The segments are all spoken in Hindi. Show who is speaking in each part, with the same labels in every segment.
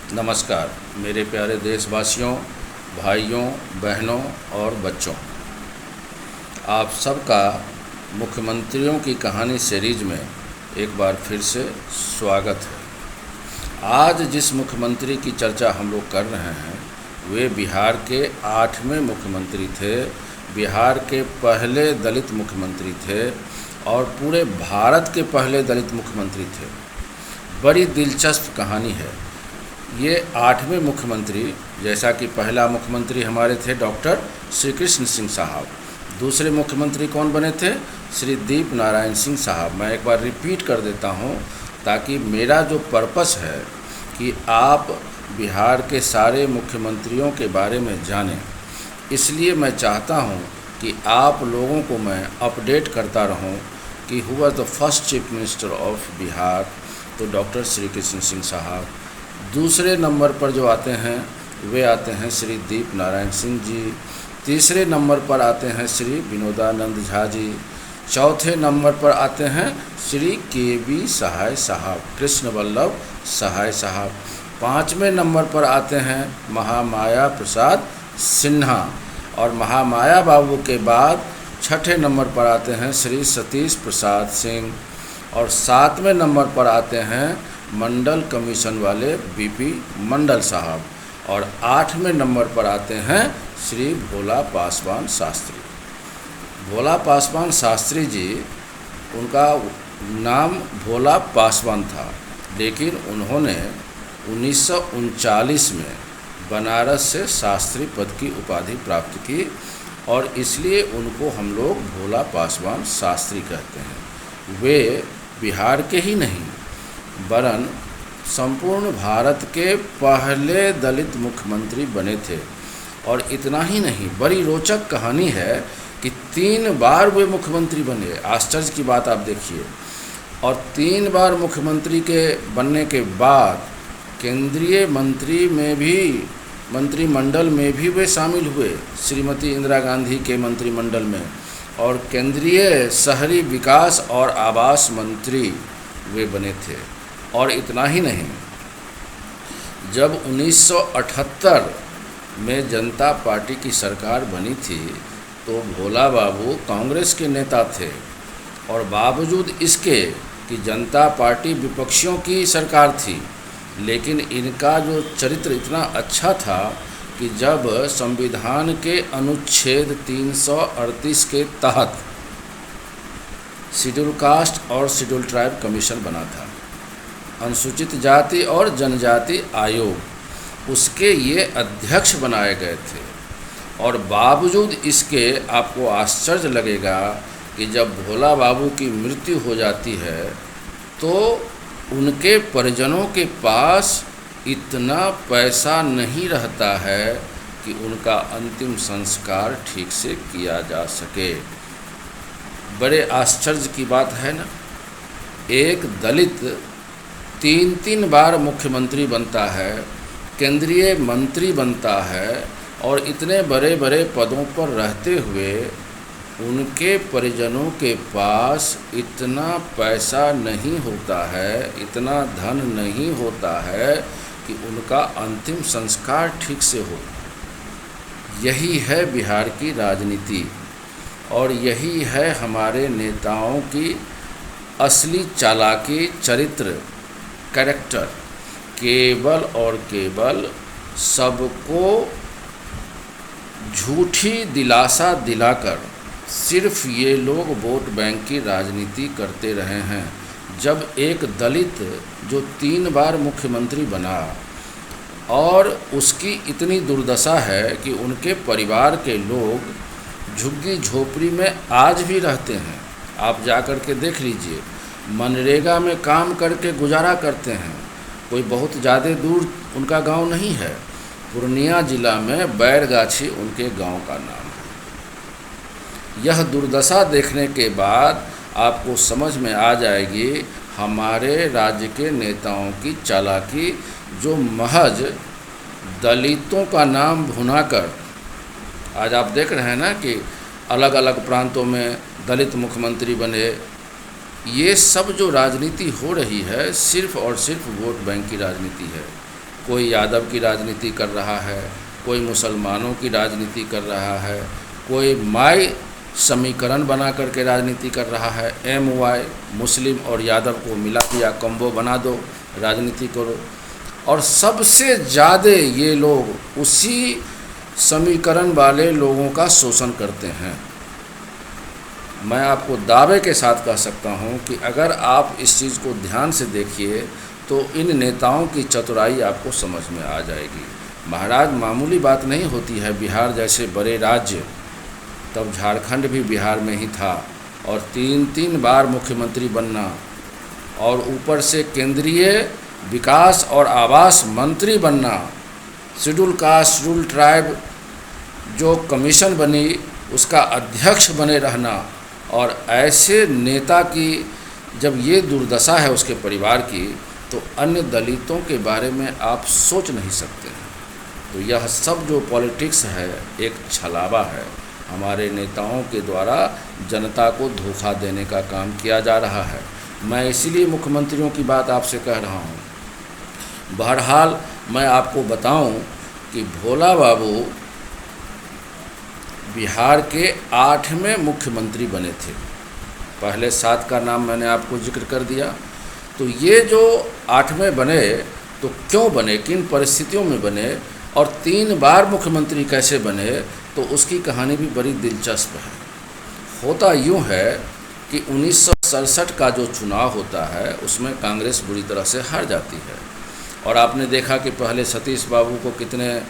Speaker 1: नमस्कार मेरे प्यारे देशवासियों, भाइयों, बहनों और बच्चों। आप सबका मुख्यमंत्रियों की कहानी सीरीज में एक बार फिर से स्वागत है। आज जिस मुख्यमंत्री की चर्चा हम लोग कर रहे हैं वे बिहार के 8वें मुख्यमंत्री थे, बिहार के पहले दलित मुख्यमंत्री थे और पूरे भारत के पहले दलित मुख्यमंत्री थे। बड़ी दिलचस्प कहानी है। ये 8वें मुख्यमंत्री, जैसा कि पहला मुख्यमंत्री हमारे थे डॉक्टर श्री कृष्ण सिंह साहब, दूसरे मुख्यमंत्री कौन बने थे? श्री दीप नारायण सिंह साहब। मैं एक बार रिपीट कर देता हूँ ताकि मेरा जो पर्पस है कि आप बिहार के सारे मुख्यमंत्रियों के बारे में जानें, इसलिए मैं चाहता हूँ कि आप लोगों को मैं अपडेट करता रहूँ कि who was the first chief minister of Bihar, तो डॉक्टर श्री कृष्ण सिंह साहब। दूसरे नंबर पर जो आते हैं वे आते हैं श्री दीप नारायण सिंह जी। तीसरे नंबर पर आते हैं श्री विनोदानंद झा जी। चौथे नंबर पर आते हैं श्री के.बी. सहाय साहब, कृष्ण वल्लभ सहाय साहब। 5वें नंबर पर आते हैं महामाया प्रसाद सिन्हा और महामाया बाबू के बाद 6ठे नंबर पर आते हैं श्री सतीश प्रसाद सिंह और 7वें नंबर पर आते हैं मंडल कमीशन वाले बीपी मंडल साहब और 8वें नंबर पर आते हैं श्री भोला पासवान शास्त्री। भोला पासवान शास्त्री जी, उनका नाम भोला पासवान था, लेकिन उन्होंने 1939 में बनारस से शास्त्री पद की उपाधि प्राप्त की और इसलिए उनको हम लोग भोला पासवान शास्त्री कहते हैं। वे बिहार के ही नहीं वरन संपूर्ण भारत के पहले दलित मुख्यमंत्री बने थे। और इतना ही नहीं, बड़ी रोचक कहानी है कि 3 बार वे मुख्यमंत्री बने। आश्चर्य की बात आप देखिए। और 3 बार मुख्यमंत्री के बनने के बाद केंद्रीय मंत्रिमंडल में भी वे शामिल हुए, श्रीमती इंदिरा गांधी के मंत्रिमंडल में, और केंद्रीय शहरी विकास और आवास मंत्री वे बने थे। और इतना ही नहीं, जब 1978 में जनता पार्टी की सरकार बनी थी तो भोला बाबू कांग्रेस के नेता थे और बावजूद इसके कि जनता पार्टी विपक्षियों की सरकार थी, लेकिन इनका जो चरित्र इतना अच्छा था कि जब संविधान के अनुच्छेद 338 के तहत शेड्यूल कास्ट और शेड्यूल ट्राइब कमीशन बना था, अनुसूचित जाति और जनजाति आयोग, उसके ये अध्यक्ष बनाए गए थे। और बावजूद इसके आपको आश्चर्य लगेगा कि जब भोला बाबू की मृत्यु हो जाती है तो उनके परिजनों के पास इतना पैसा नहीं रहता है कि उनका अंतिम संस्कार ठीक से किया जा सके। बड़े आश्चर्य की बात है ना। एक दलित 3 बार मुख्यमंत्री बनता है, केंद्रीय मंत्री बनता है और इतने बड़े बड़े पदों पर रहते हुए उनके परिजनों के पास इतना पैसा नहीं होता है, इतना धन नहीं होता है कि उनका अंतिम संस्कार ठीक से हो। यही है बिहार की राजनीति और यही है हमारे नेताओं की असली चालाकी, चरित्र, कैरेक्टर। केवल और केवल सबको झूठी दिलासा दिलाकर सिर्फ ये लोग वोट बैंक की राजनीति करते रहे हैं। जब एक दलित जो 3 बार मुख्यमंत्री बना और उसकी इतनी दुर्दशा है कि उनके परिवार के लोग झुग्गी झोपड़ी में आज भी रहते हैं। आप जाकर के देख लीजिए, मनरेगा में काम करके गुजारा करते हैं। कोई बहुत ज़्यादा दूर उनका गांव नहीं है, पूर्णिया जिला में बैरगाछी उनके गांव का नाम है। यह दुर्दशा देखने के बाद आपको समझ में आ जाएगी हमारे राज्य के नेताओं की चालाकी, जो महज दलितों का नाम भुनाकर, आज आप देख रहे हैं ना कि अलग अलग प्रांतों में दलित मुख्यमंत्री बने। ये सब जो राजनीति हो रही है सिर्फ और सिर्फ वोट बैंक की राजनीति है। कोई यादव की राजनीति कर रहा है, कोई मुसलमानों की राजनीति कर रहा है, कोई माई समीकरण बना करके राजनीति कर रहा है। MY मुस्लिम और यादव को मिला दिया, कॉम्बो बना दो, राजनीति करो। और सबसे ज़्यादा ये लोग उसी समीकरण वाले लोगों का शोषण करते हैं। मैं आपको दावे के साथ कह सकता हूँ कि अगर आप इस चीज़ को ध्यान से देखिए तो इन नेताओं की चतुराई आपको समझ में आ जाएगी। महाराज, मामूली बात नहीं होती है। बिहार जैसे बड़े राज्य, तब झारखंड भी बिहार में ही था, और 3 बार मुख्यमंत्री बनना, और ऊपर से केंद्रीय विकास और आवास मंत्री बनना, शेड्यूल कास्ट शेड्यूल ट्राइब जो कमीशन बनी उसका अध्यक्ष बने रहना, और ऐसे नेता की जब ये दुर्दशा है उसके परिवार की, तो अन्य दलितों के बारे में आप सोच नहीं सकते हैं। तो यह सब जो पॉलिटिक्स है एक छलावा है। हमारे नेताओं के द्वारा जनता को धोखा देने का काम किया जा रहा है। मैं इसीलिए मुख्यमंत्रियों की बात आपसे कह रहा हूँ। बहरहाल मैं आपको बताऊं कि भोला बाबू बिहार के 8वें मुख्यमंत्री बने थे। पहले 7 का नाम मैंने आपको जिक्र कर दिया। तो ये जो 8वें बने, तो क्यों बने, किन परिस्थितियों में बने, और 3 बार मुख्यमंत्री कैसे बने, तो उसकी कहानी भी बड़ी दिलचस्प है। होता यूँ है कि 1967 का जो चुनाव होता है उसमें कांग्रेस बुरी तरह से हार जाती है, और आपने देखा कि पहले सतीश बाबू को कितने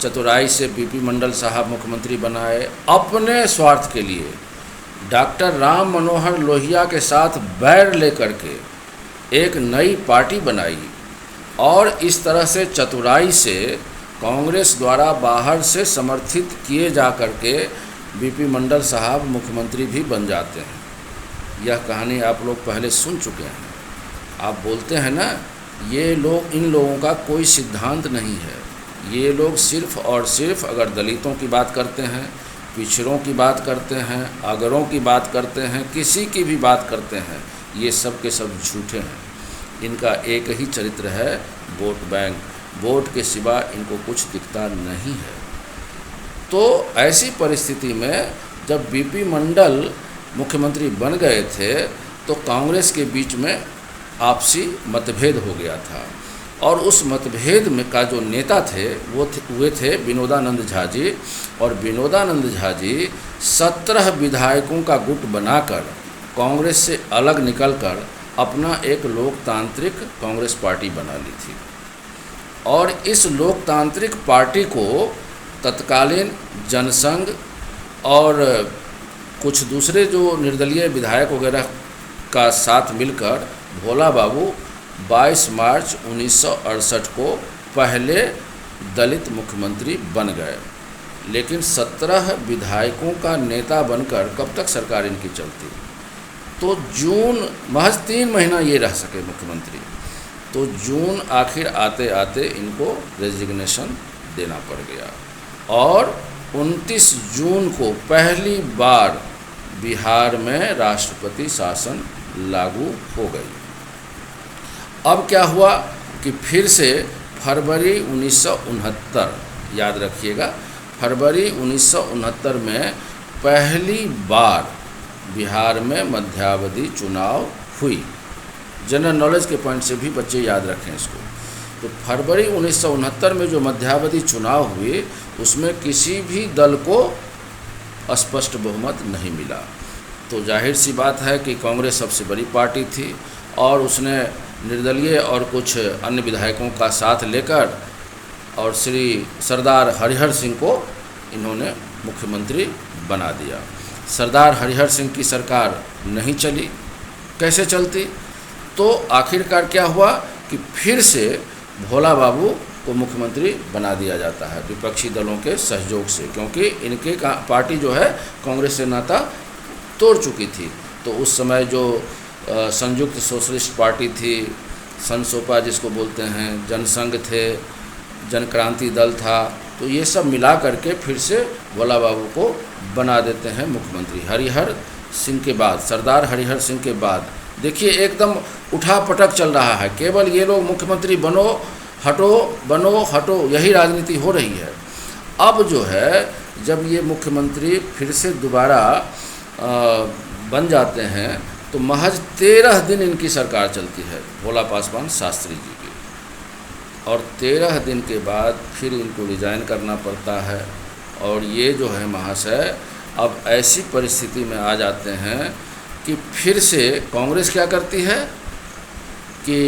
Speaker 1: चतुराई से बीपी मंडल साहब मुख्यमंत्री बनाए अपने स्वार्थ के लिए। डॉक्टर राम मनोहर लोहिया के साथ बैर लेकर के एक नई पार्टी बनाई, और इस तरह से चतुराई से कांग्रेस द्वारा बाहर से समर्थित किए जा कर के बीपी मंडल साहब मुख्यमंत्री भी बन जाते हैं। यह कहानी आप लोग पहले सुन चुके हैं। आप बोलते हैं ना, ये लोग, इन लोगों का कोई सिद्धांत नहीं है। ये लोग सिर्फ़ और सिर्फ अगर दलितों की बात करते हैं, पिछड़ों की बात करते हैं, अगरों की बात करते हैं, किसी की भी बात करते हैं, ये सब के सब झूठे हैं। इनका एक ही चरित्र है, वोट बैंक। वोट के सिवा इनको कुछ दिखता नहीं है। तो ऐसी परिस्थिति में जब बीपी मंडल मुख्यमंत्री बन गए थे तो कांग्रेस के बीच में आपसी मतभेद हो गया था, और उस मतभेद में का जो नेता थे वे थे विनोदानंद झा जी। और विनोदानंद झा जी 17 विधायकों का गुट बनाकर कांग्रेस से अलग निकलकर अपना एक लोकतांत्रिक कांग्रेस पार्टी बना ली थी, और इस लोकतांत्रिक पार्टी को तत्कालीन जनसंघ और कुछ दूसरे जो निर्दलीय विधायक वगैरह का साथ मिलकर भोला बाबू 22 मार्च 1968 को पहले दलित मुख्यमंत्री बन गए। लेकिन 17 विधायकों का नेता बनकर कब तक सरकार इनकी चलती? तो जून, महज 3 महीना ये रह सके मुख्यमंत्री। तो जून आखिर आते आते इनको रेजिग्नेशन देना पड़ गया, और 29 जून को पहली बार बिहार में राष्ट्रपति शासन लागू हो गई। अब क्या हुआ कि फिर से फरवरी 1969, याद रखिएगा, फरवरी 1969 में पहली बार बिहार में मध्यावधि चुनाव हुई। जनरल नॉलेज के पॉइंट से भी बच्चे याद रखें इसको। तो फरवरी 1969 में जो मध्यावधि चुनाव हुए उसमें किसी भी दल को स्पष्ट बहुमत नहीं मिला। तो जाहिर सी बात है कि कांग्रेस सबसे बड़ी पार्टी थी, और उसने निर्दलीय और कुछ अन्य विधायकों का साथ लेकर और श्री सरदार हरिहर सिंह को इन्होंने मुख्यमंत्री बना दिया। सरदार हरिहर सिंह की सरकार नहीं चली। कैसे चलती? तो आखिरकार क्या हुआ कि फिर से भोला बाबू को मुख्यमंत्री बना दिया जाता है विपक्षी दलों के सहयोग से, क्योंकि इनके पार्टी जो है कांग्रेस से नाता तोड़ चुकी थी। तो उस समय जो संयुक्त सोशलिस्ट पार्टी थी, संसोपा जिसको बोलते हैं, जनसंघ थे, जनक्रांति दल था, तो ये सब मिला करके फिर से भोला बाबू को बना देते हैं मुख्यमंत्री। हरिहर सिंह के बाद, सरदार हरिहर सिंह के बाद देखिए एकदम उठापटक चल रहा है। केवल ये लोग मुख्यमंत्री बनो, हटो बनो हटो, यही राजनीति हो रही है। अब जो है जब ये मुख्यमंत्री फिर से दोबारा बन जाते हैं तो महज 13 दिन इनकी सरकार चलती है, भोला पासवान शास्त्री जी की, और 13 दिन के बाद फिर इनको रिज़ाइन करना पड़ता है। और ये जो है महाशय अब ऐसी परिस्थिति में आ जाते हैं कि फिर से कांग्रेस क्या करती है कि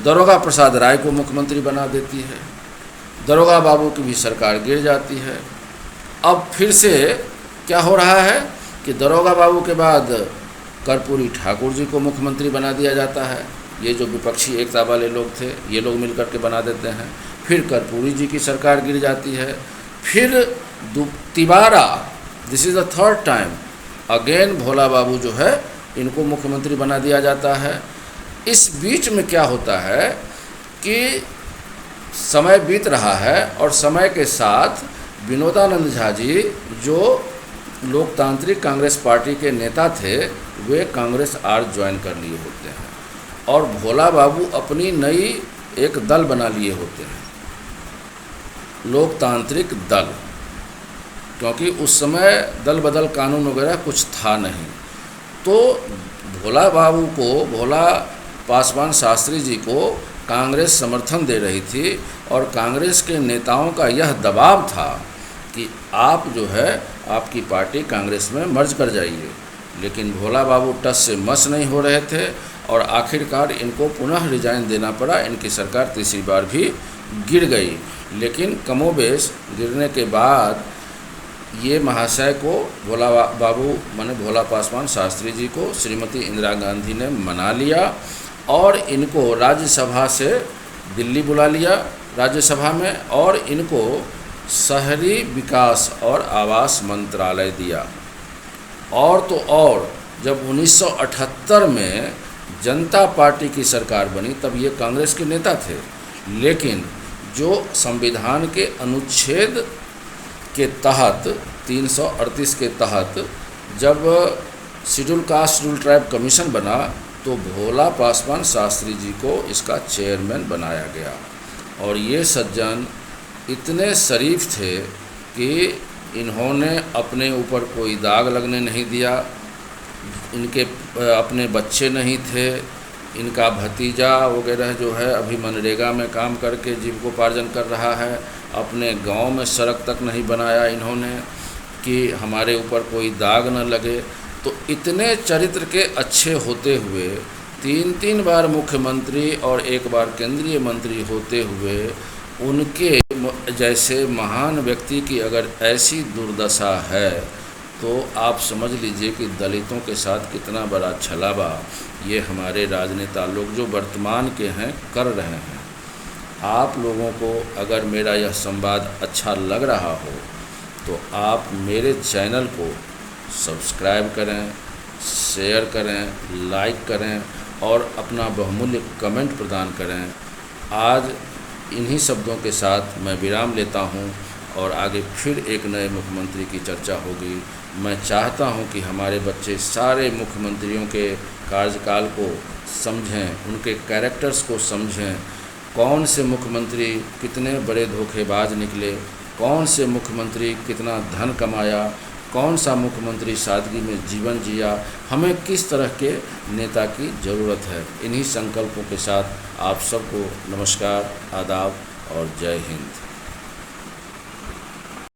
Speaker 1: दरोगा प्रसाद राय को मुख्यमंत्री बना देती है, दरोगा बाबू की भी सरकार गिर जाती है। अब फिर से क्या हो रहा है कि दरोगा बाबू के बाद कर्पूरी ठाकुर जी को मुख्यमंत्री बना दिया जाता है। ये जो विपक्षी एकता वाले लोग थे ये लोग मिलकर के बना देते हैं। फिर कर्पूरी जी की सरकार गिर जाती है। फिर तिबारा, this is the third time again Bhola Babu जो है इनको मुख्यमंत्री बना दिया जाता है। इस बीच में क्या होता है कि समय बीत रहा है और समय के साथ विनोदानंद झा जी जो लोकतांत्रिक कांग्रेस पार्टी के नेता थे वे कांग्रेस आर ज्वाइन कर लिए होते हैं और भोला बाबू अपनी नई एक दल बना लिए होते हैं, लोकतांत्रिक दल, क्योंकि उस समय दल बदल कानून वगैरह कुछ था नहीं। तो भोला बाबू को, भोला पासवान शास्त्री जी को कांग्रेस समर्थन दे रही थी और कांग्रेस के नेताओं का यह दबाव था कि आप जो है आपकी पार्टी कांग्रेस में मर्ज कर जाइए, लेकिन भोला बाबू टस से मस नहीं हो रहे थे और आखिरकार इनको पुनः रिजाइन देना पड़ा। इनकी सरकार तीसरी बार भी गिर गई, लेकिन कमोबेश गिरने के बाद ये महाशय को भोला बाबू माने भोला पासवान शास्त्री जी को श्रीमती इंदिरा गांधी ने मना लिया और इनको राज्यसभा से दिल्ली बुला लिया राज्यसभा में, और इनको शहरी विकास और आवास मंत्रालय दिया। और तो और जब 1978 में जनता पार्टी की सरकार बनी तब ये कांग्रेस के नेता थे, लेकिन जो संविधान के अनुच्छेद के तहत 338 के तहत जब schedule caste schedule tribe commission बना तो भोला पासवान शास्त्री जी को इसका चेयरमैन बनाया गया। और ये सज्जन इतने शरीफ थे कि इन्होंने अपने ऊपर कोई दाग लगने नहीं दिया। इनके अपने बच्चे नहीं थे, इनका भतीजा वगैरह जो है अभी मनरेगा में काम करके जीविकोपार्जन कर रहा है। अपने गांव में सड़क तक नहीं बनाया इन्होंने कि हमारे ऊपर कोई दाग न लगे। तो इतने चरित्र के अच्छे होते हुए 3 बार मुख्यमंत्री और 1 बार केंद्रीय मंत्री होते हुए उनके जैसे महान व्यक्ति की अगर ऐसी दुर्दशा है तो आप समझ लीजिए कि दलितों के साथ कितना बड़ा छलावा ये हमारे राजनेता लोग जो वर्तमान के हैं कर रहे हैं। आप लोगों को अगर मेरा यह संवाद अच्छा लग रहा हो तो आप मेरे चैनल को सब्सक्राइब करें, शेयर करें, लाइक करें और अपना बहुमूल्य कमेंट प्रदान करें। आज इन्हीं शब्दों के साथ मैं विराम लेता हूं और आगे फिर एक नए मुख्यमंत्री की चर्चा होगी। मैं चाहता हूं कि हमारे बच्चे सारे मुख्यमंत्रियों के कार्यकाल को समझें, उनके कैरेक्टर्स को समझें, कौन से मुख्यमंत्री कितने बड़े धोखेबाज निकले, कौन से मुख्यमंत्री कितना धन कमाया, कौन सा मुख्यमंत्री सादगी में जीवन जिया, हमें किस तरह के नेता की ज़रूरत है। इन्हीं संकल्पों के साथ आप सबको नमस्कार, आदाब और जय हिंद।